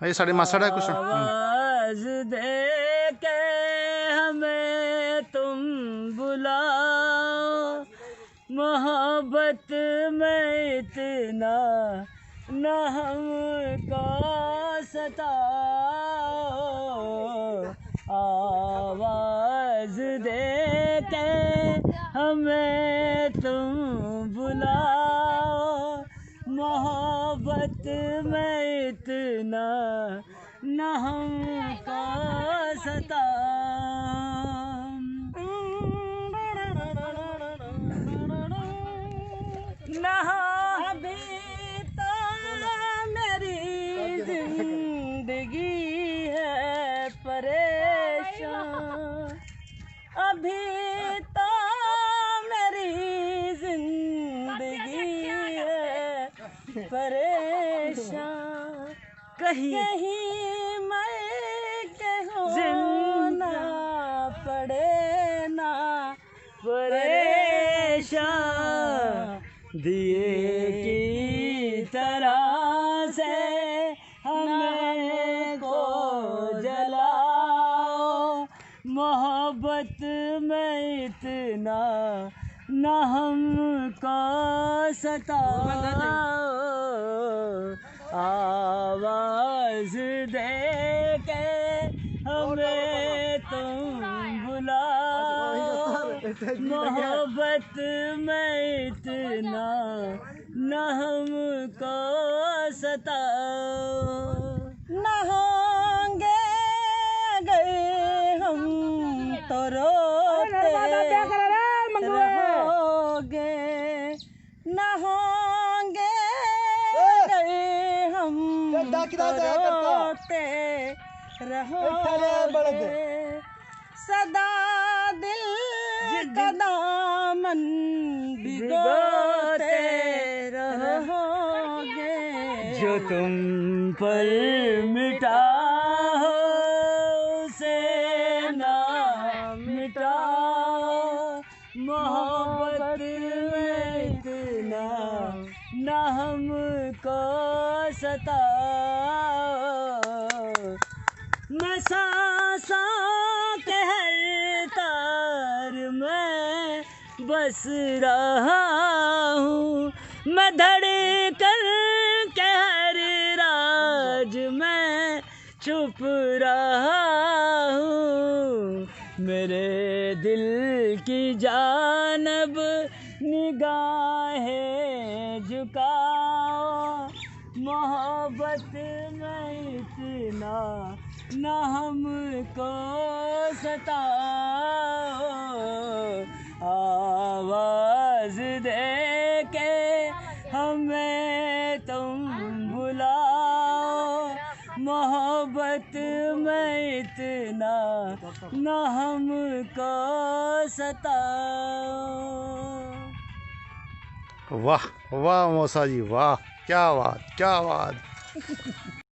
ये साढ़े मासड़ है कुछ। आवाज दे के हमें तुम बुलाओ, मोहब्बत में इतना न हमको सताओ। आवाज दे के हमें तुम बुलाओ, मोहब्बत में इतना न हमको सताओ। अभी तो मेरी जिंदगी है परेशान, अभी तो मेरी जिंदगी है परेशान। कहीं मैं कहूँ ना पड़े ना परेशान, दिए की तरह से हमें को जलाओ, मोहब्बत में इतना न हमको सताओ। आवाज दे के हमें तुम बुलाओ, मोहब्बत में इतना न हमको सताओ। न होंगे अगर हम तो रोते रहोगे, न होंगे अगर हम तो रोते रहोगे, सदा दिल का दामन भिगोते रहोगे। जो तुम पर मिटा हो उसे ना मिटाओ, मोहब्बत में इतना न हमको सताओ। मैं सांसों के हर तार में बस रहा हूँ, मैं धड़कन के हर राज में छुप रहा हूँ। मेरे दिल की जानब निगाहें झुकाओ, मोहब्बत में इतना न हमको सताओ। आवाज दे के हमें तुम बुलाओ, मोहब्बत में इतना न हमको सताओ। वाह वाह मौसा जी वाह, क्या बात क्या बात।